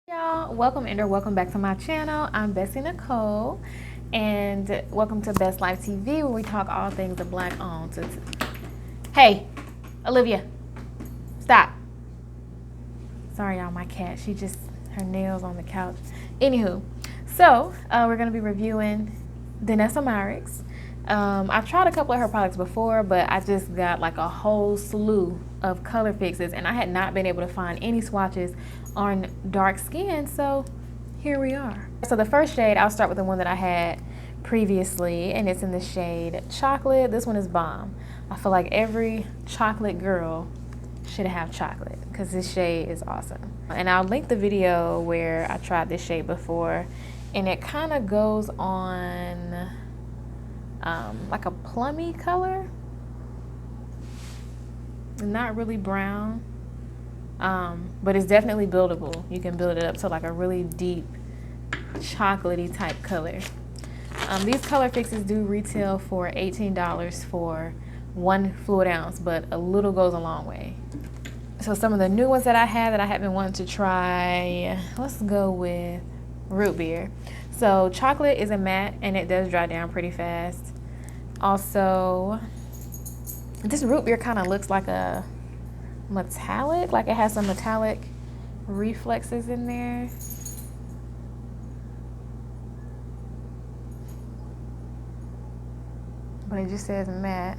Y'all, welcome or welcome back to my channel. I'm Bessie Nicole, and welcome to Best Life TV, where we talk all things the black owned. Hey, Olivia, stop. Sorry, y'all, my cat. She just her nails on the couch. Anywho, so we're gonna be reviewing Danessa Myricks. I've tried a couple of her products before, but I just got like a whole slew of color fixes, and I had not been able to find any swatches on dark skin, so here we are. So the first shade, I'll start with the one that I had previously, and it's in the shade Chocolate. This one is bomb. I feel like every chocolate girl should have chocolate because this shade is awesome. And I'll link the video where I tried this shade before, and it kind of goes on like a plummy color, not really brown. But it's definitely buildable. You can build it up to like a really deep chocolatey type color. These color fixes do retail for $18 for 1 fluid ounce, but a little goes a long way. So some of the new ones that I have that I have been wanting to try, let's go with root beer. So chocolate is a matte and it does dry down pretty fast. Also, this root beer kind of looks like a metallic, like it has some metallic reflexes in there. But it just says matte.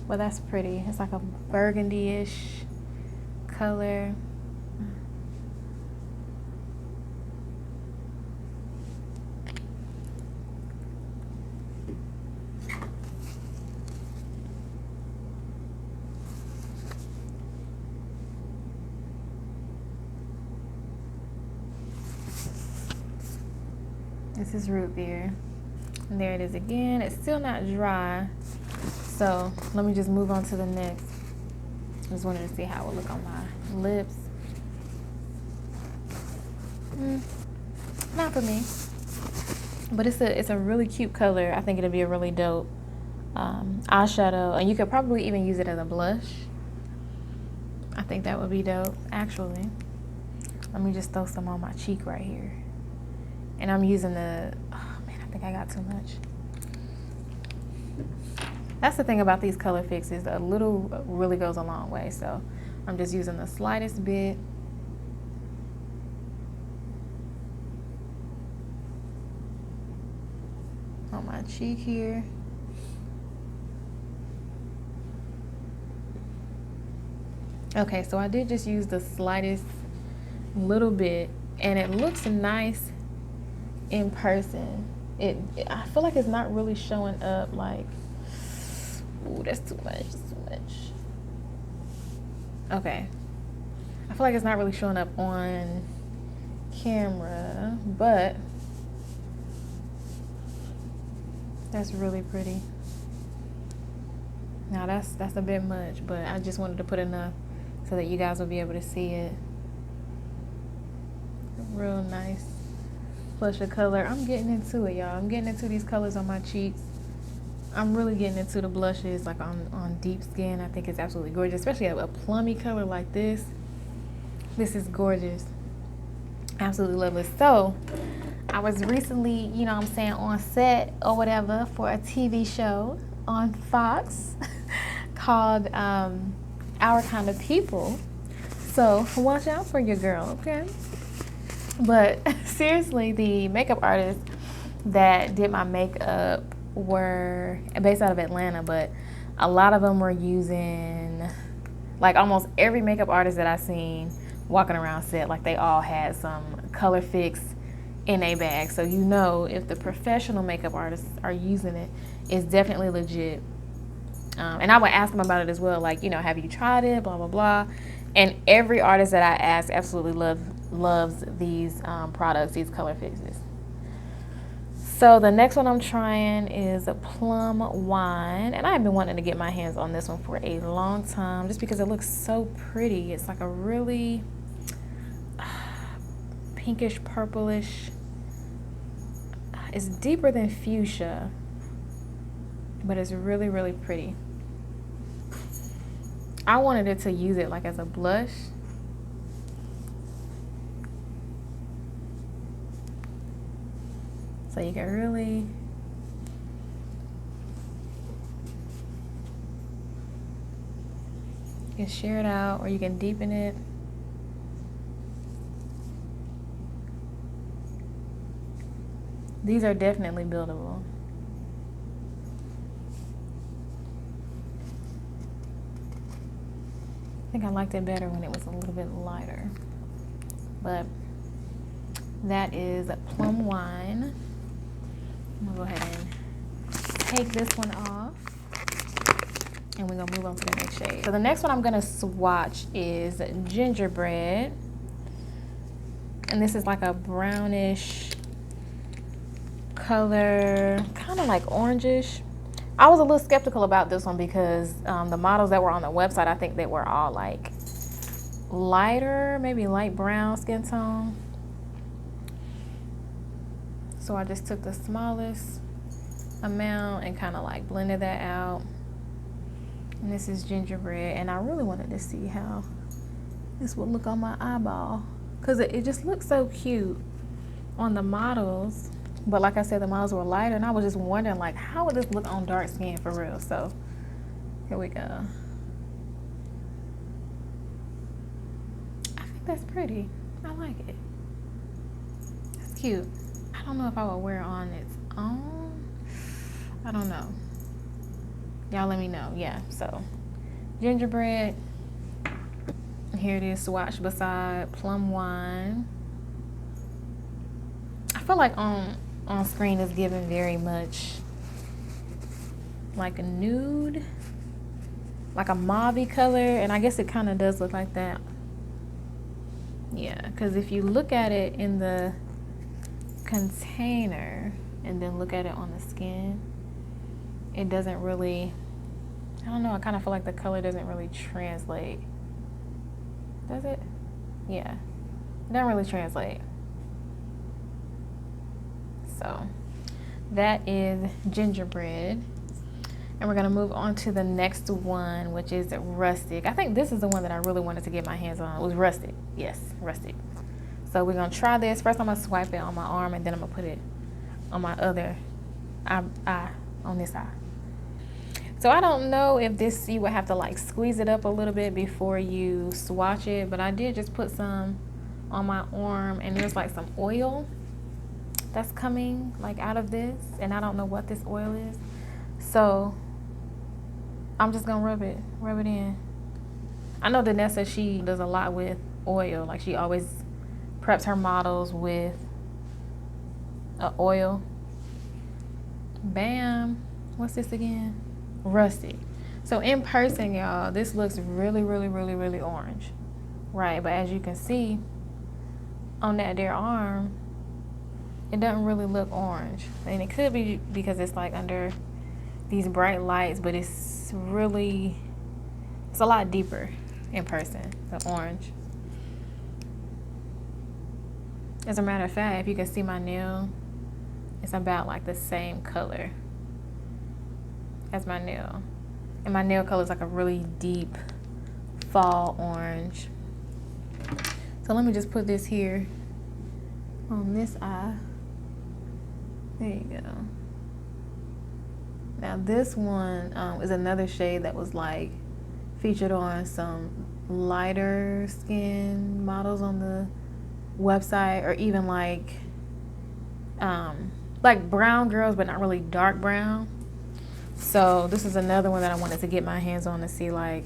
But that's pretty. It's like a burgundy-ish color. This is root beer. And there it is again. It's still not dry. So let me just move on to the next. Just wanted to see how it would look on my lips. Not for me. But it's a really cute color. I think it'll be a really dope eyeshadow. And you could probably even use it as a blush. I think that would be dope, actually. Let me just throw some on my cheek right here. And I'm using the, oh man, I think I got too much. That's the thing about these color fixes, a little really goes a long way. So I'm just using the slightest bit. On my cheek here. Okay, so I did just use the slightest little bit, and it looks nice in person. I feel like it's not really showing up like, ooh, that's too much, Okay. I feel like it's not really showing up on camera, but that's really pretty. Now that's a bit much, but I just wanted to put enough so that you guys will be able to see it. Real nice flush of color. I'm getting into it, y'all. I'm getting into these colors on my cheeks. I'm really getting into the blushes, like on deep skin. I think it's absolutely gorgeous, especially a plummy color like this. This is gorgeous. Absolutely lovely. So I was recently, you know what I'm saying, on set or whatever for a TV show on Fox called Our Kind of People. So watch out for your girl, okay? But seriously, the makeup artists that did my makeup were based out of Atlanta, but a lot of them were using, like almost every makeup artist that I've seen walking around set, like they all had some color fix in a bag. So you know if the professional makeup artists are using it, it's definitely legit. And I would ask them about it as well, like, you know, have you tried it, blah, blah, blah. And every artist that I asked absolutely loves these products, these color fixes. So the next one I'm trying is a Plum Wine, and I've been wanting to get my hands on this one for a long time just because it looks so pretty. It's like a really pinkish purplish. It's deeper than fuchsia, but it's really, really pretty. I wanted it to use it like as a blush, So you can really share it out, or you can deepen it. These are definitely buildable. I think I liked it better when it was a little bit lighter. But that is Plum Wine. I'm gonna go ahead and take this one off, and we're gonna move on to the next shade. So the next one I'm gonna swatch is Gingerbread. And this is like a brownish color, kind of like orangish. I was a little skeptical about this one because the models that were on the website, I think they were all like lighter, maybe light brown skin tone. So I just took the smallest amount and kind of like blended that out. And this is Gingerbread, and I really wanted to see how this would look on my eyeball, because it just looks so cute on the models. But like I said, the models were lighter, and I was just wondering, like, how would this look on dark skin for real? So here we go. I think that's pretty. I like it. It's cute. I don't know if I would wear it on its own. I don't know. Y'all let me know. Yeah, so Gingerbread. Here it is, swatched beside Plum Wine. I feel like on screen is giving very much like a nude, like a mauve color, and I guess it kind of does look like that. Yeah, because if you look at it in the container and then look at it on the skin, it doesn't really, I don't know, I kind of feel like the color doesn't really translate. Does it? Yeah, it doesn't really translate. So that is Gingerbread. And we're gonna move on to the next one, which is Rustic. I think this is the one that I really wanted to get my hands on. It was Rustic. Yes, Rustic. So we're gonna try this. First I'm gonna swipe it on my arm, and then I'm gonna put it on my other eye, on this eye. So I don't know if this, you would have to like squeeze it up a little bit before you swatch it, but I did just put some on my arm, and there's like some oil that's coming like out of this, and I don't know what this oil is. So I'm just gonna rub it in. I know Danessa, she does a lot with oil. Like she always preps her models with oil. Bam. What's this again? Rustic. So in person, y'all, this looks really, really, really, really orange, right? But as you can see on that there arm, it doesn't really look orange. And it could be because it's like under these bright lights, but it's really, it's a lot deeper in person, the orange. As a matter of fact, if you can see my nail, it's about like the same color as my nail. And my nail color is like a really deep fall orange. So let me just put this here on this eye. There you go. Now this one is another shade that was like featured on some lighter skin models on the website, or even like brown girls, but not really dark brown. So this is another one that I wanted to get my hands on to see like,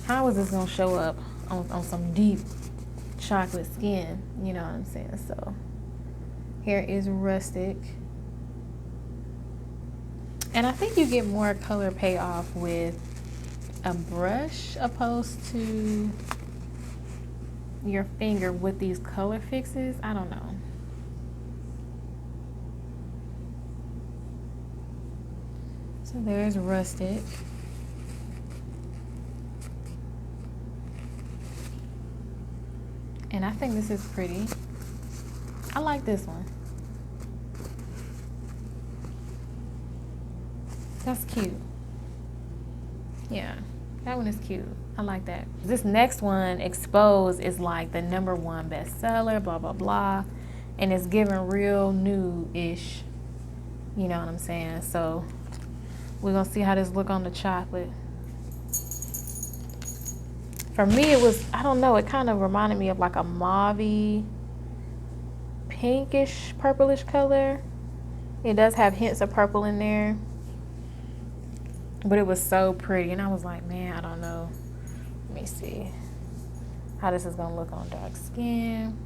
how is this gonna show up on some deep chocolate skin, you know what I'm saying? So here is Rustic. And I think you get more color payoff with a brush opposed to your finger with these color fixes. I don't know. So there's Rustic. And I think this is pretty. I like this one. That's cute. Yeah, that one is cute. I like that. This next one, Exposed, is like the #1 bestseller, blah, blah, blah. And it's giving real nude-ish You know what I'm saying? So we're gonna see how this look on the chocolate. For me, it was, I don't know, it kind of reminded me of like a mauve-y, pinkish, purplish color. It does have hints of purple in there, but it was so pretty. And I was like, man, I don't know. Let me see how this is gonna look on dark skin.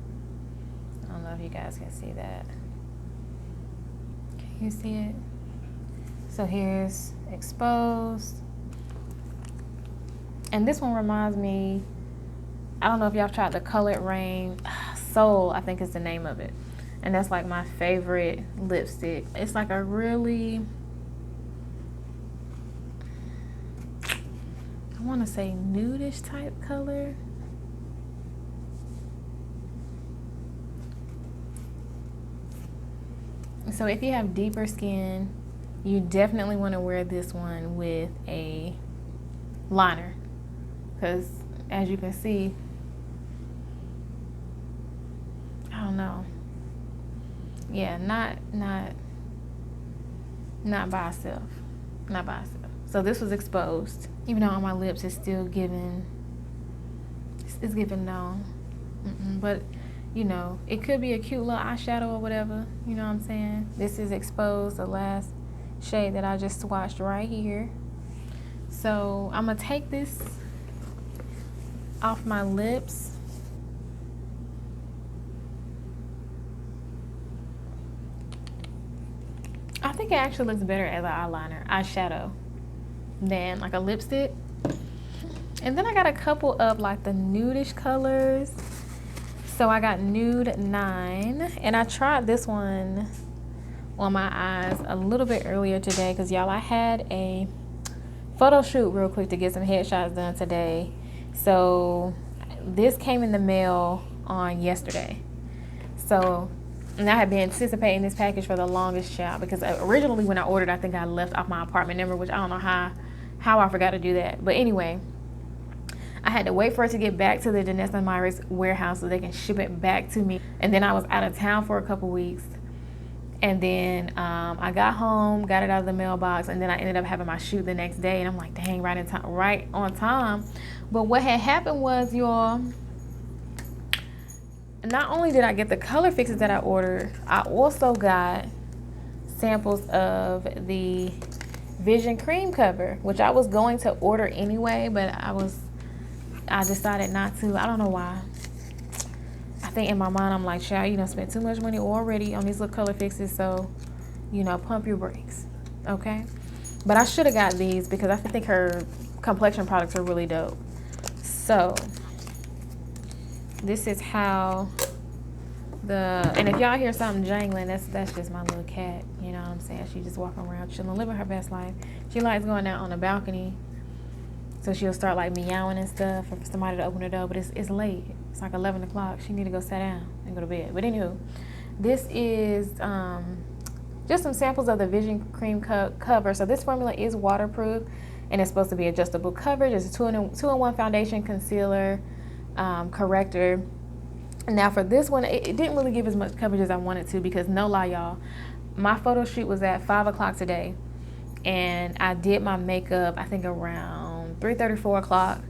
I don't know if you guys can see that. Can you see it? So here's exposed. And this one reminds me, I don't know if y'all tried the Colored Rain Soul, I think is the name of it. And that's like my favorite lipstick. It's like a really, I want to say nudish type color. So if you have deeper skin, you definitely want to wear this one with a liner. Because as you can see, I don't know. Yeah, not by itself. Not by itself. So this was exposed. Even though on my lips it's still giving, it's giving no. But you know, it could be a cute little eyeshadow or whatever. You know what I'm saying? This is exposed, the last shade that I just swatched right here. So I'm gonna take this off my lips. I think it actually looks better as an eyeshadow than like a lipstick. And then I got a couple of like the nudish colors. So I got Nude 9, and I tried this one on my eyes a little bit earlier today because y'all, I had a photo shoot real quick to get some headshots done today. So this came in the mail on yesterday. So, and I had been anticipating this package for the longest, child, because originally when I ordered, I think I left off my apartment number, which I don't know how I forgot to do that. But anyway, I had to wait for it to get back to the Danessa Myricks warehouse so they can ship it back to me. And then I was out of town for a couple weeks. And then I got home, got it out of the mailbox, and then I ended up having my shoot the next day. And I'm like, dang, right on time. But what had happened was, y'all, not only did I get the color fixes that I ordered, I also got samples of the Vision Cream cover, which I was going to order anyway, but I decided not to. I don't know why. I think in my mind, I'm like, child, you done spent too much money already on these little color fixes, so, you know, pump your brakes, okay? But I should have got these because I think her complexion products are really dope. So, this is how and if y'all hear something jangling, that's just my little cat, you know what I'm saying? She just walking around chilling, living her best life. She likes going out on the balcony. So she'll start like meowing and stuff for somebody to open the door, but it's late. It's like 11 o'clock. She need to go sit down and go to bed. But anywho, this is just some samples of the Vision Cream cover. So this formula is waterproof, and it's supposed to be adjustable coverage. It's a two-in-one foundation, concealer, corrector. Now for this one, it didn't really give as much coverage as I wanted to because no lie, y'all, my photo shoot was at 5 o'clock today, and I did my makeup, I think around 3:30, 4 o'clock.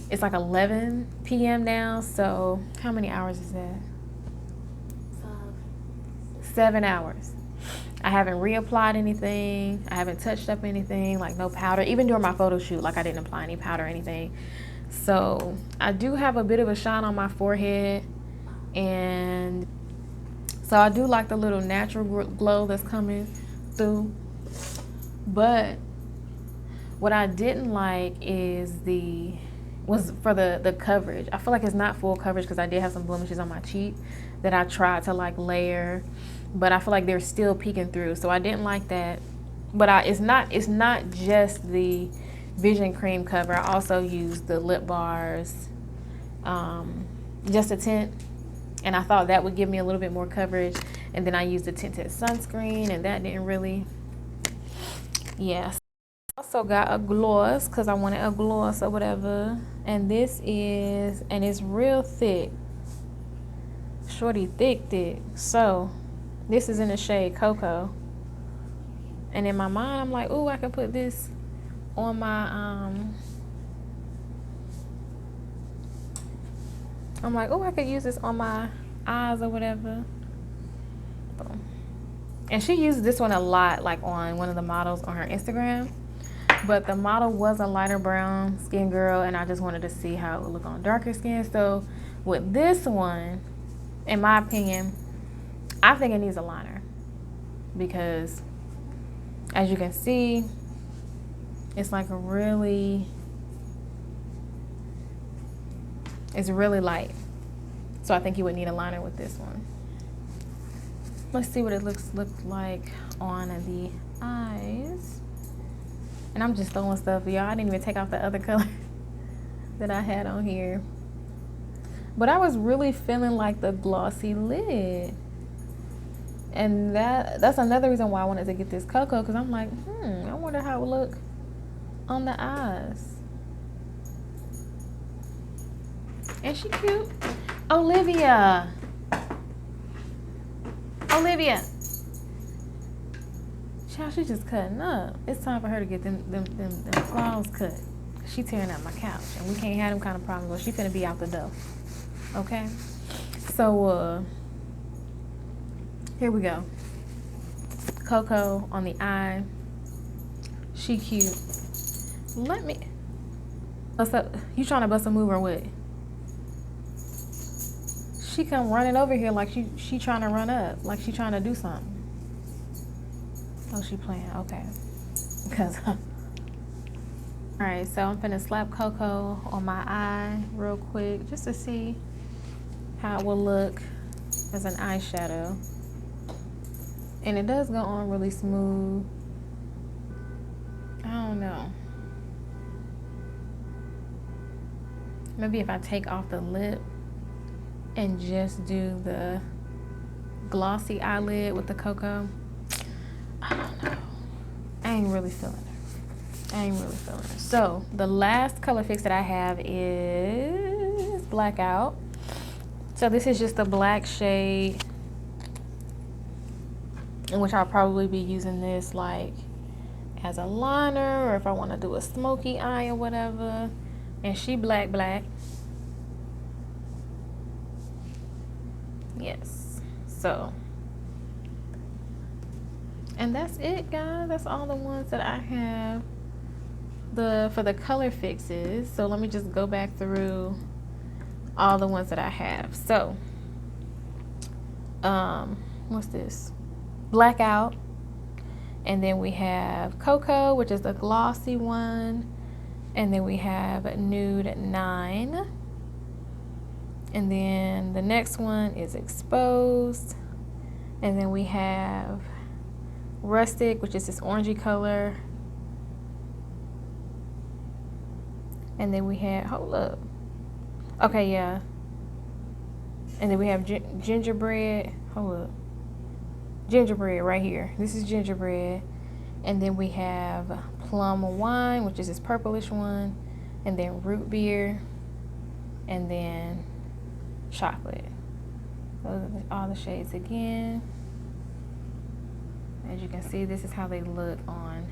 It's like 11 p.m. now, so how many hours is that? 7 hours. I haven't reapplied anything. I haven't touched up anything, like no powder. Even during my photo shoot, like I didn't apply any powder or anything. So I do have a bit of a shine on my forehead, and so I do like the little natural glow that's coming through. But what I didn't like was for the coverage. I feel like it's not full coverage because I did have some blemishes on my cheek that I tried to like layer, but I feel like they're still peeking through. So I didn't like that. But it's not just the Vision Cream cover. I also used the lip bars, just a tint, and I thought that would give me a little bit more coverage. And then I used the tinted sunscreen, and that didn't really. Yes. Also got a gloss because I wanted a gloss or whatever, and this is, and it's real thick, shorty thick. So this is in the shade Coco. And in my mind, I'm like, ooh, I could put this on my, I'm like, oh, I could use this on my eyes or whatever. Boom. And she used this one a lot, like on one of the models on her Instagram. But the model was a lighter brown skin girl, and I just wanted to see how it would look on darker skin. So with this one, in my opinion, I think it needs a liner. Because as you can see, it's like a really, it's really light. So I think you would need a liner with this one. Let's see what it looks like on the eyes. And I'm just throwing stuff, y'all. I didn't even take off the other color that I had on here. But I was really feeling like the glossy lid. And that's another reason why I wanted to get this Coco, because I'm like, I wonder how it would look on the eyes. Is she cute? Olivia. Olivia. Child, she's just cutting up. It's time for her to get them claws cut. She tearing up my couch, and we can't have them kind of problems. Well, she finna be out the door. Okay? So, here we go. Coco on the eye. She cute. Let me. What's up? You trying to bust a move or what? She come running over here like she trying to run up, like she trying to do something. Oh, she playing. Okay. Because. All right, so I'm finna slap Coco on my eye real quick just to see how it will look as an eyeshadow. And it does go on really smooth. I don't know. Maybe if I take off the lip and just do the glossy eyelid with the Coco. I don't know. I ain't really feeling it. So the last color fix that I have is Blackout. So this is just a black shade, in which I'll probably be using this like as a liner, or if I want to do a smoky eye or whatever. And she black. Yes. So, and that's it, guys. That's all the ones that I have for the color fixes. So let me just go back through all the ones that I have. So, what's this? Blackout. And then we have Coco, which is the glossy one. And then we have Nude 9. And then the next one is Exposed. And then we have Rustic, which is this orangey color. And then we had, hold up. Okay, yeah. And then we have Gingerbread. Hold up. Gingerbread right here. This is Gingerbread. And then we have Plum Wine, which is this purplish one. And then Root Beer. And then Chocolate. Those are all the shades again. As you can see, this is how they look on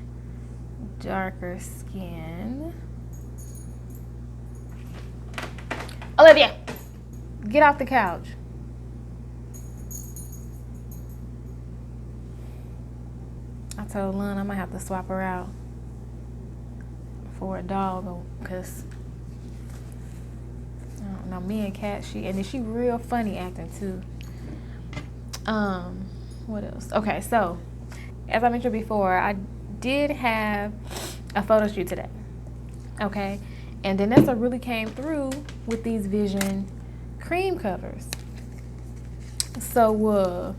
darker skin. Olivia, get off the couch. I told Lon I might have to swap her out for a dog, because I don't know, me and Kat, and then she real funny acting too. What else? Okay, so as I mentioned before, I did have a photo shoot today. Okay, and Danessa really came through with these Vision cream covers. So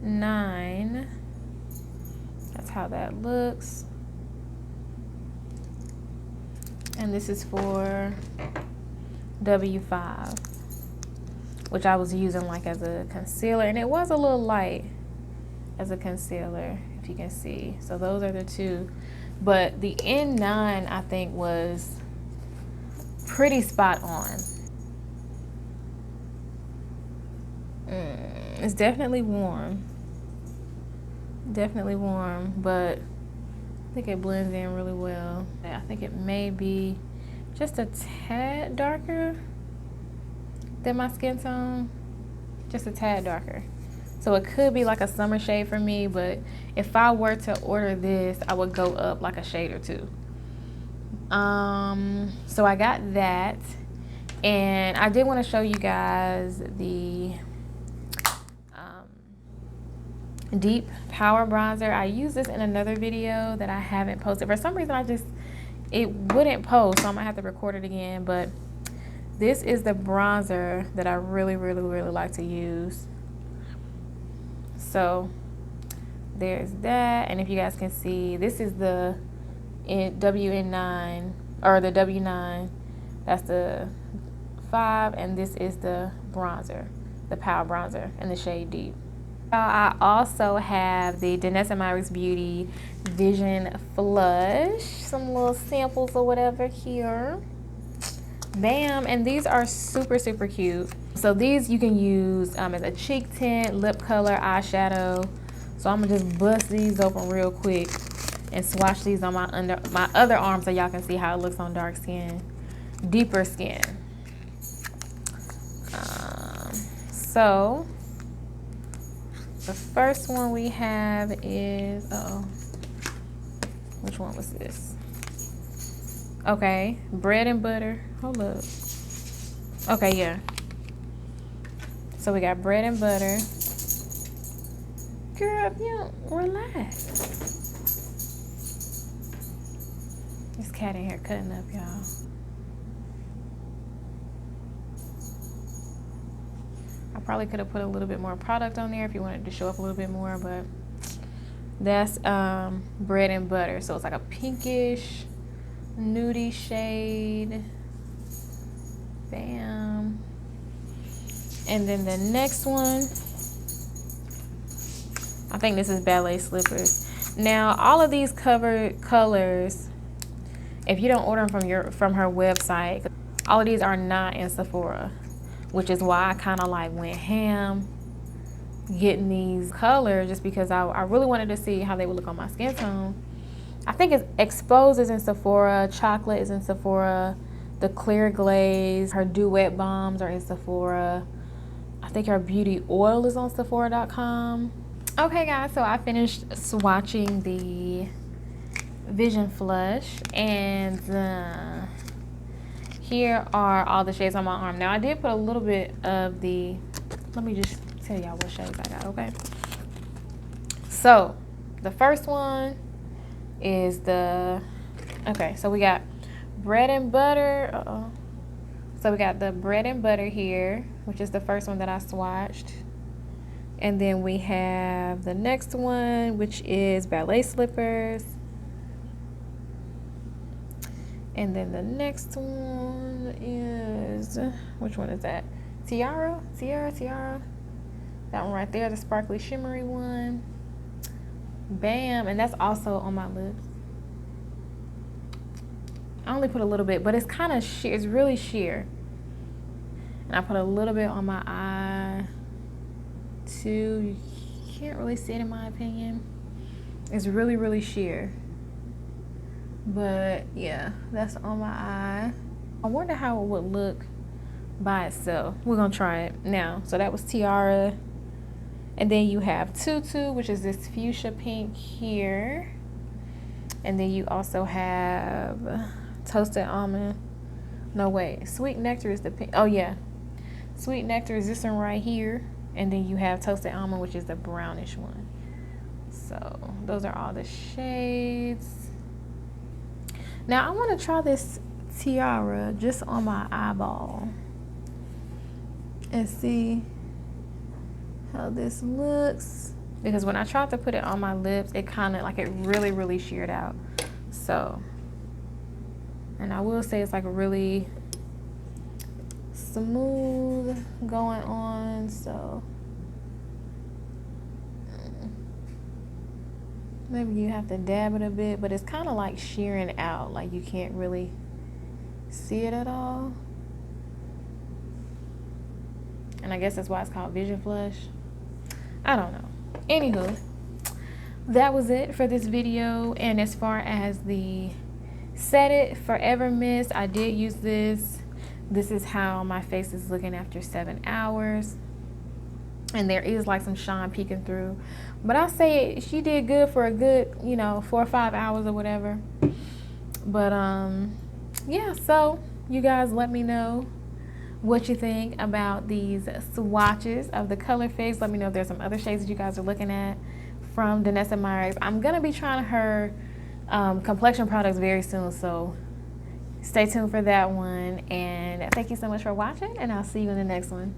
9, that's how that looks. And this is for W5, which I was using like as a concealer, and it was a little light as a concealer, if you can see. So those are the two. But the N9, I think, was pretty spot on. It's definitely warm. Definitely warm, but I think it blends in really well. I think it may be just a tad darker than my skin tone. Just a tad darker. So it could be like a summer shade for me, but if I were to order this, I would go up like a shade or two. So I got that. And I did want to show you guys the Deep Power Bronzer. I used this in another video that I haven't posted. For some reason, it wouldn't post, so I'm going to have to record it again. But this is the bronzer that I really, really, really like to use. So there's that. And if you guys can see, this is the WN9, or the W9. That's the 5, and this is the bronzer, the Power Bronzer in the shade Deep. I also have the Danessa Myricks Beauty Vision Flush, some little samples or whatever here. Bam, and these are super, super cute. So these you can use as a cheek tint, lip color, eyeshadow. So I'm gonna just bust these open real quick and swatch these on my other arm so y'all can see how it looks on dark skin, deeper skin. So the first one we have is, which one was this? Okay, bread and butter. Hold up. Okay, yeah. So we got bread and butter. Girl, you know, relax. This cat in here cutting up, y'all. I probably could have put a little bit more product on there if you wanted to show up a little bit more, but that's bread and butter. So it's like a pinkish, nudie shade. Bam. And then the next one, I think this is Ballet Slippers. Now, all of these covered colors, if you don't order them from her website, all of these are not in Sephora, which is why I kind of like went ham getting these colors, just because I really wanted to see how they would look on my skin tone. I think it's Exposed is in Sephora, Chocolate is in Sephora, the Clear Glaze, her Duet Bombs are in Sephora. I think her Beauty Oil is on Sephora.com. Okay guys, so I finished swatching the Vision Flush, and here are all the shades on my arm. Now I did put a little bit of the, let me just tell y'all what shades I got, okay? So the first one is the, okay, so we got bread and butter. So we got the bread and butter here, which is the first one that I swatched. And then we have the next one, which is Ballet Slippers. And then the next one is, which one is that? Tiara. That one right there, the sparkly shimmery one. Bam, and that's also on my lips. I only put a little bit, but it's kind of sheer, it's really sheer. And I put a little bit on my eye too. You can't really see it in my opinion. It's really, really sheer. But yeah, that's on my eye. I wonder how it would look by itself. We're gonna try it now. So that was Tiara. And then you have Tutu, which is this fuchsia pink here. And then you also have Toasted Almond. No, wait. Sweet Nectar is the pink. Oh, yeah. Sweet Nectar is this one right here. And then you have Toasted Almond, which is the brownish one. So those are all the shades. Now I want to try this Tiara just on my eyeball and see how this looks, because when I tried to put it on my lips, it kind of like, it really, really sheared out. So, and I will say it's like really smooth going on. So maybe you have to dab it a bit, but it's kind of like shearing out, like you can't really see it at all. And I guess that's why it's called Vision Flush. I don't know. Anywho, that was it for this video. And as far as the Set It Forever Mist, I did use this. This is how my face is looking after 7 hours. And there is like some shine peeking through. But I'll say she did good for a good, 4 or 5 hours or whatever. But yeah, so you guys let me know what you think about these swatches of the Colorfix. Let me know if there's some other shades that you guys are looking at from Danessa Myricks. I'm going to be trying her complexion products very soon, so stay tuned for that one. And thank you so much for watching, and I'll see you in the next one.